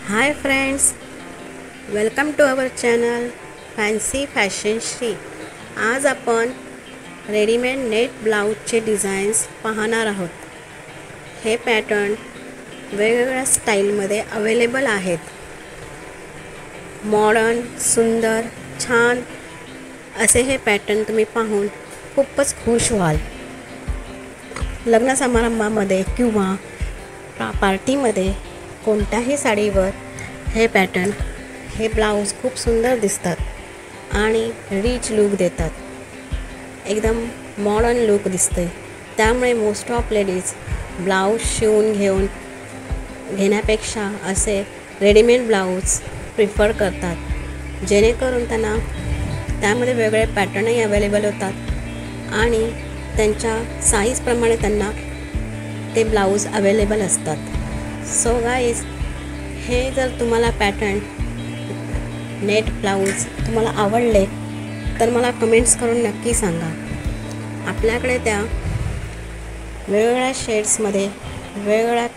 High friends, welcome to our channel fancy fashion Shri. आज आपण readymade net ब्लाऊजचे designs पाहणार आहोत. हे पॅटर्न वेगवेगळ्या स्टाईलमध्ये अवेलेबल आहेत. मॉडर्न, सुंदर, छान असे हे पॅटर्न तुम्ही पाहून खूपच खुश व्हाल. लग्न समारंभामध्ये किंवा पार्टीमध्ये कोणत्याही साडीवर हे पॅटर्न, हे ब्लाऊज खूप सुंदर दिसतात आणि रिच लुक देतात. एकदम मॉडर्न लुक दिसते. त्यामुळे मोस्ट ऑफ लेडीज ब्लाऊज शिवून घेण्यापेक्षा असे रेडीमेड ब्लाऊज प्रिफर करतात, जेणेकरून त्यांना त्यामध्ये वेगवेगळे पॅटर्नही अवेलेबल होतात आणि त्यांच्या साईजप्रमाणे त्यांना ते ब्लाऊज अवेलेबल असतात. सो गाईज, हे जर तुम्हाला पॅटर्न नेट ब्लाऊज तुम्हाला आवडले तर मला कमेंट्स करून नक्की सांगा. आपल्याकडे त्या वेगवेगळ्या शेड्समध्ये, वेगवेगळ्या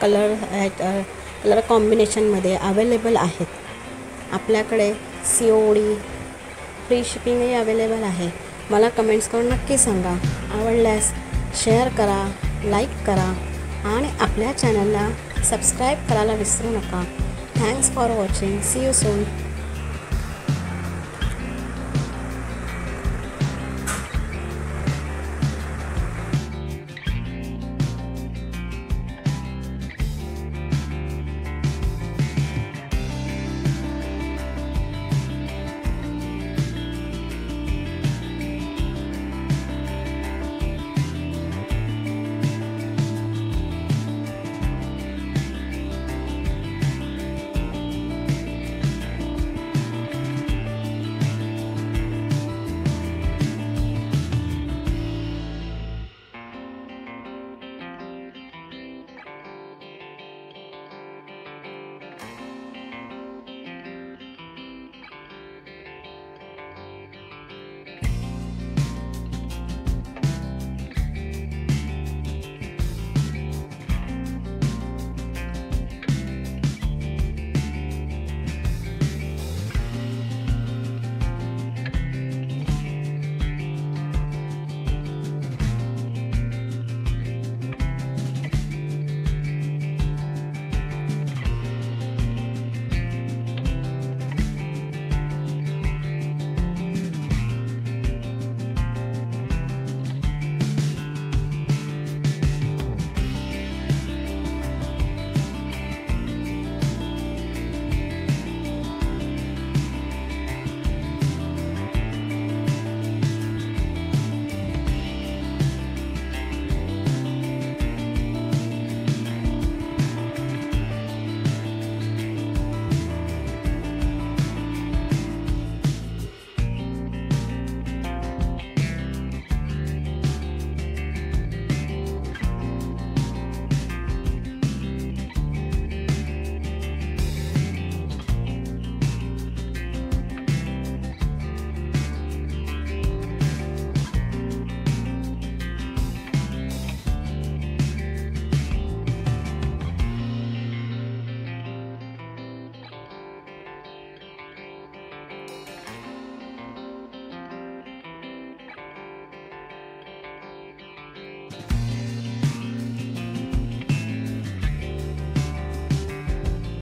कलर कॉम्बिनेशनमध्ये अवेलेबल आहेत. आपल्याकडे COD फ्री शिपिंगही अवेलेबल आहे. मला कमेंट्स करून नक्की सांगा. आवडल्यास शेअर करा, लाईक करा आणि आपल्या चॅनलला सबस्क्राईब करायला विसरू नका. Thanks for watching. See you soon.